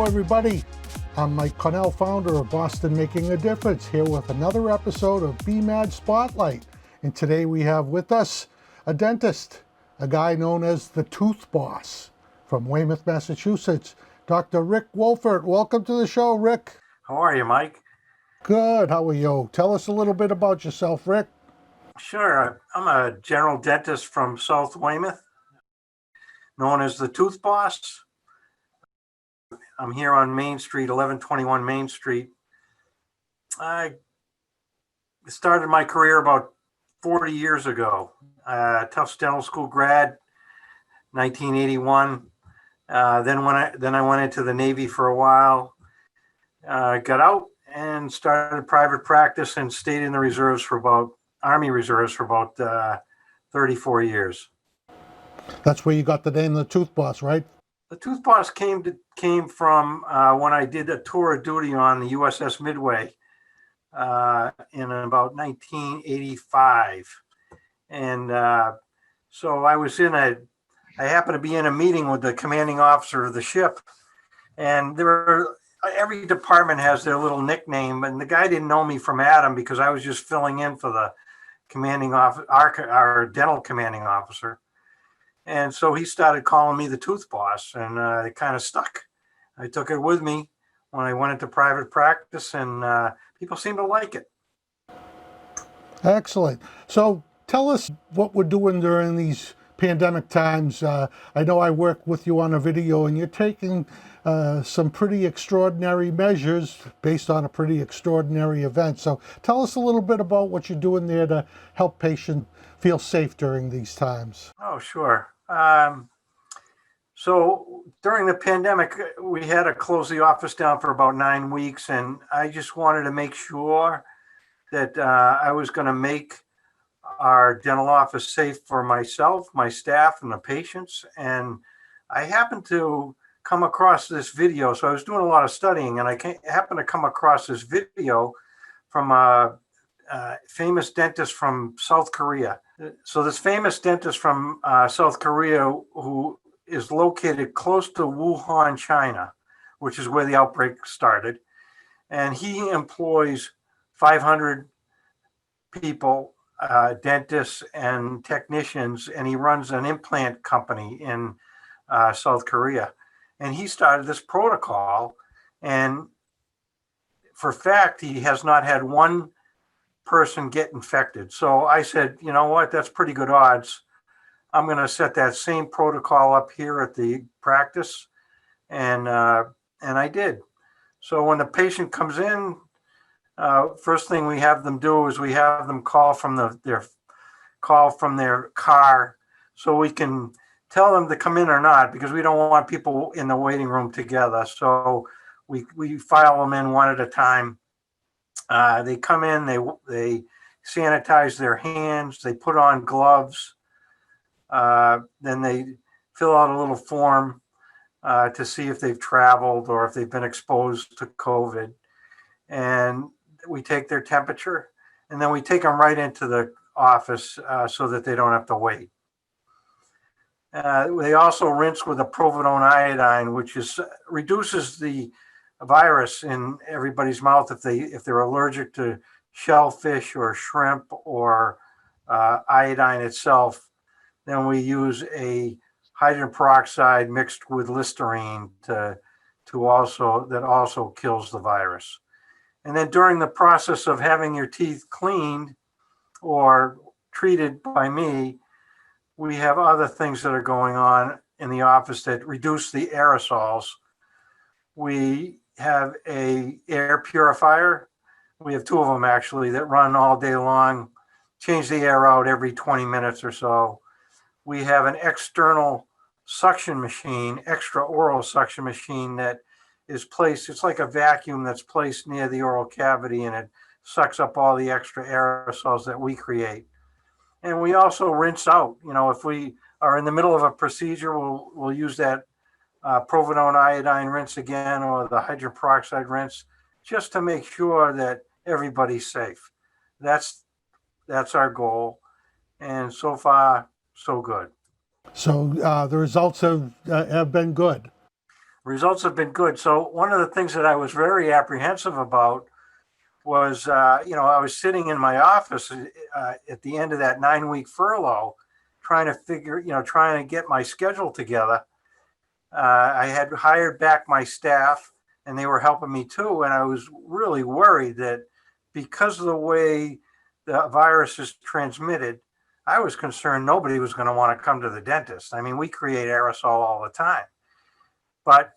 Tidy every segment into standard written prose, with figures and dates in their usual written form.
everybody. I'm Mike Connell, founder of Boston Making a Difference, here with another episode of Be Mad Spotlight. And today we have with us a dentist, a guy known as the Toothboss from Weymouth, Massachusetts, Dr. Rick Wolfert. Welcome to the show, Rick. How are you, Mike? Good. How are you? Tell us a little bit about yourself, Rick. Sure. I'm a general dentist from South Weymouth, known as the Toothboss. I'm here on Main Street, 1121 Main Street. I started my career about 40 years ago. Tufts Dental School grad, 1981. Then I went into the Navy for a while, got out and started private practice and stayed in the Army Reserves for about 34 years. That's where you got the name of the Toothboss, right? The Toothboss came from when I did a tour of duty on the USS Midway in about 1985. And so I happened to be in a meeting with the commanding officer of the ship. And every department has their little nickname. And the guy didn't know me from Adam because I was just filling in for the commanding officer, our dental commanding officer. And so he started calling me the Toothboss, and it kind of stuck. I took it with me when I went into private practice, and people seem to like it. Excellent. So tell us what we're doing during these pandemic times. I know I work with you on a video, and you're taking some pretty extraordinary measures based on a pretty extraordinary event. So tell us a little bit about what you're doing there to help patients feel safe during these times. Oh, sure. So during the pandemic, we had to close the office down for about 9 weeks, and I just wanted to make sure that I was going to make our dental office safe for myself, my staff, and the patients. And I happened to come across this video. So I was doing a lot of studying, and I happened to come across this video from a famous dentist from South Korea. So this famous dentist from South Korea, who is located close to Wuhan, China, which is where the outbreak started. And he employs 500 people, dentists and technicians, and he runs an implant company in South Korea. And he started this protocol, and for fact, he has not had one person get infected. So I said, you know what, that's pretty good odds. I'm going to set that same protocol up here at the practice, and I did. So when the patient comes in, first thing we have them do is we have them call from their car, so we can tell them to come in or not, because we don't want people in the waiting room together. So we file them in one at a time. They come in, they sanitize their hands, they put on gloves, then they fill out a little form to see if they've traveled or if they've been exposed to COVID. And we take their temperature, and then we take them right into the office so that they don't have to wait. They also rinse with a provolone iodine, which reduces the virus in everybody's mouth if they're allergic to shellfish or shrimp or iodine itself. Then we use a hydrogen peroxide mixed with Listerine that also kills the virus. And then during the process of having your teeth cleaned or treated by me, we have other things that are going on in the office that reduce the aerosols. We have a air purifier. We have two of them actually that run all day long, change the air out every 20 minutes or so. We have an external suction machine, extraoral suction machine that is placed, it's like a vacuum that's placed near the oral cavity, and it sucks up all the extra aerosols that we create. And we also rinse out, if we are in the middle of a procedure, we'll use that provolone iodine rinse again, or the hydrogen peroxide rinse, just to make sure that everybody's safe. That's our goal. And so far, so good. So the results have been good. Results have been good. So one of the things that I was very apprehensive about was, I was sitting in my office at the end of that 9-week furlough, trying to get my schedule together. I had hired back my staff and they were helping me too. And I was really worried that because of the way the virus is transmitted, I was concerned nobody was going to want to come to the dentist. I mean, we create aerosol all the time, but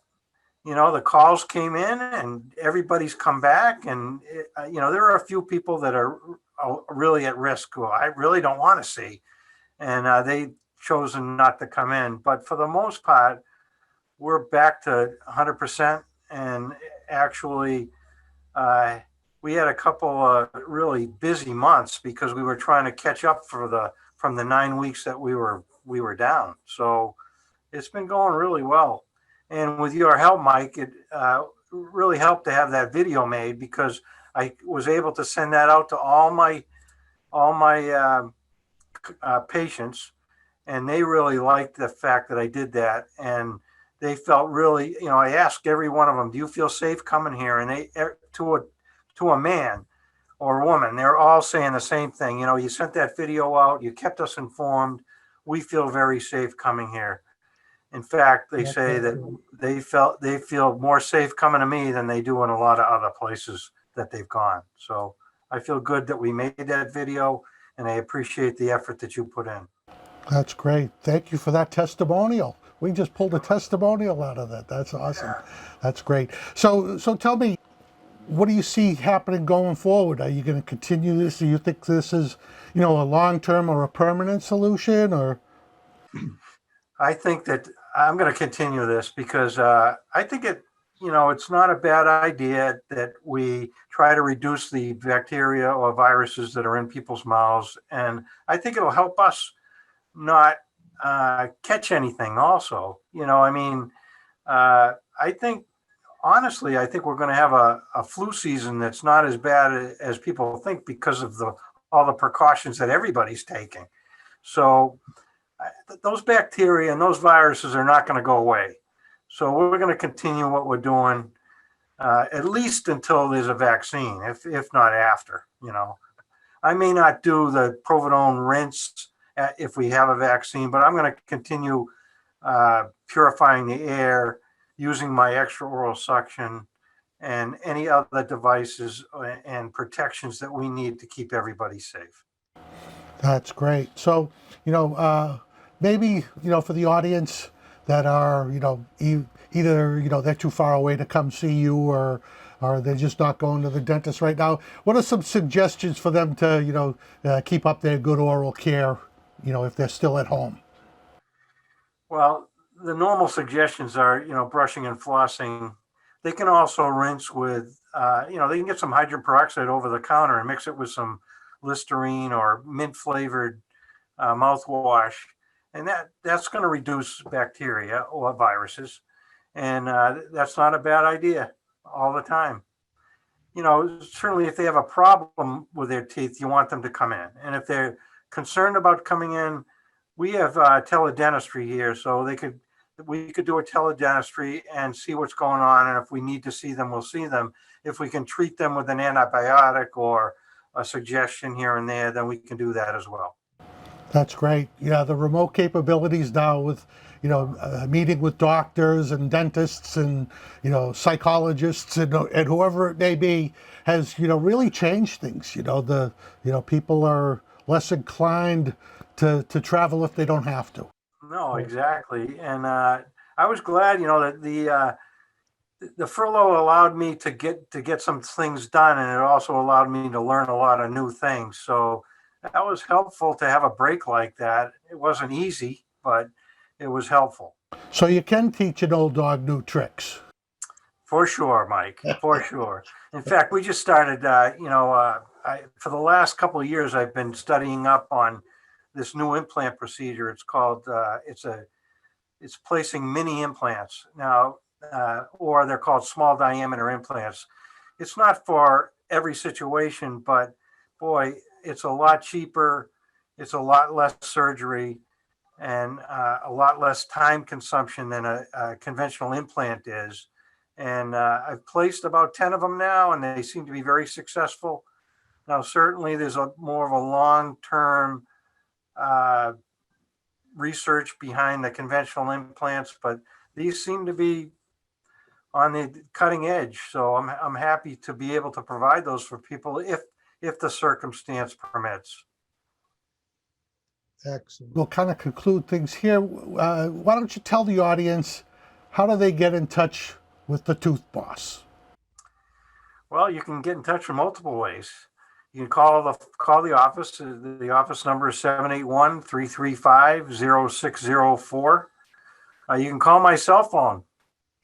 the calls came in and everybody's come back. And, there are a few people that are really at risk who I really don't want to see. And they chosen not to come in. But for the most part, we're back to 100%. And actually, we had a couple of really busy months because we were trying to catch up from the 9 weeks that we were down. So it's been going really well. And with your help, Mike, it really helped to have that video made because I was able to send that out to all my patients, and they really liked the fact that I did that. And they felt really, I asked every one of them, "Do you feel safe coming here?" And they, to a man or a woman, they're all saying the same thing. You sent that video out, you kept us informed. We feel very safe coming here. In fact, they say that they feel more safe coming to me than they do in a lot of other places that they've gone. So I feel good that we made that video, and I appreciate the effort that you put in. That's great. Thank you for that testimonial. We just pulled a testimonial out of that. That's awesome. That's great. So tell me, what do you see happening going forward? Are you going to continue this? Do you think this is, a long-term or a permanent solution, or? I think that I'm going to continue this because I think it's not a bad idea that we try to reduce the bacteria or viruses that are in people's mouths. And I think it'll help us not catch anything also. I think, honestly, I think we're going to have a flu season that's not as bad as people think because of all the precautions that everybody's taking. So those bacteria and those viruses are not going to go away. So we're going to continue what we're doing at least until there's a vaccine, if not after. I may not do the provolone rinse if we have a vaccine, but I'm going to continue purifying the air, using my extraoral suction, and any other devices and protections that we need to keep everybody safe. That's great. So, maybe, for the audience that are, either, they're too far away to come see you or they're just not going to the dentist right now. What are some suggestions for them to, keep up their good oral care, if they're still at home? Well, the normal suggestions are, brushing and flossing. They can also rinse with, they can get some hydrogen peroxide over the counter and mix it with some Listerine or mint flavored mouthwash. And that's going to reduce bacteria or viruses. And that's not a bad idea all the time. Certainly if they have a problem with their teeth, you want them to come in. And if they're concerned about coming in, we have teledentistry here, so we could do a teledentistry and see what's going on. And if we need to see them, we'll see them. If we can treat them with an antibiotic or a suggestion here and there, then we can do that as well. That's great. Yeah, the remote capabilities now with, meeting with doctors and dentists and, psychologists and whoever it may be has, really changed things. People are less inclined to travel if they don't have to. No, exactly. And I was glad, that the furlough allowed me to get some things done, and it also allowed me to learn a lot of new things. So that was helpful to have a break like that. It wasn't easy, but it was helpful. So you can teach an old dog new tricks. For sure, Mike, for sure. In fact, we just started, for the last couple of years, I've been studying up on this new implant procedure. It's called, it's placing mini implants now, or they're called small diameter implants. It's not for every situation, but boy, it's a lot cheaper. It's a lot less surgery. and a lot less time consumption than a conventional implant is. And I've placed about 10 of them now, and they seem to be very successful. Now, certainly there's more of a long-term research behind the conventional implants, but these seem to be on the cutting edge. So I'm happy to be able to provide those for people if the circumstance permits. Excellent. We'll kind of conclude things here. Why don't you tell the audience, how do they get in touch with the Toothboss? Well, you can get in touch in multiple ways. You can call the office. The office number is 781-335-0604. You can call my cell phone.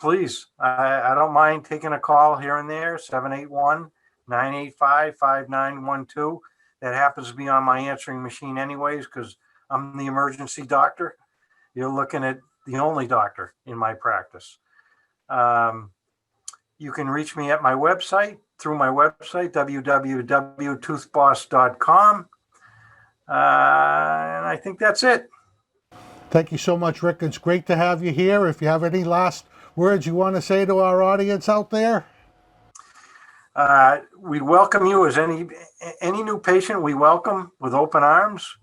Please, I don't mind taking a call here and there, 781-985-5912. That happens to be on my answering machine anyways, because I'm the emergency doctor. You're looking at the only doctor in my practice. You can reach me at my website, www.toothboss.com. And I think that's it. Thank you so much, Rick. It's great to have you here. If you have any last words you want to say to our audience out there? We welcome you as any new patient. We welcome with open arms.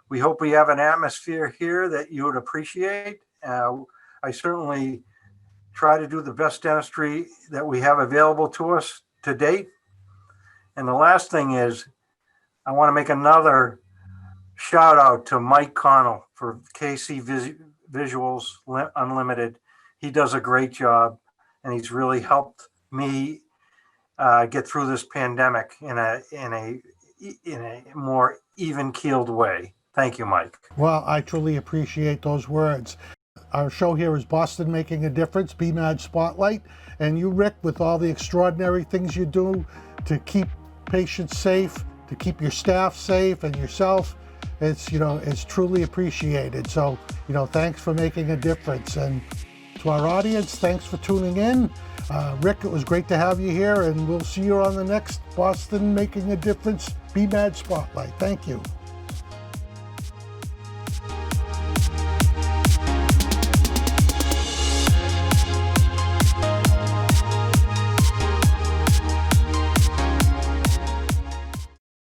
We hope we have an atmosphere here that you would appreciate. I certainly try to do the best dentistry that we have available to us to date. And the last thing is, I want to make another shout out to Mike Connell for KC Visuals Unlimited. He does a great job, and he's really helped me get through this pandemic in a more even-keeled way. Thank you, Mike. Well, I truly appreciate those words. Our show here is Boston Making a Difference, BMAD Spotlight, and you, Rick, with all the extraordinary things you do to keep patients safe, to keep your staff safe and yourself, it's truly appreciated. So, thanks for making a difference. And to our audience, thanks for tuning in. Rick, it was great to have you here, and we'll see you on the next Boston Making a Difference BMAD Spotlight. Thank you.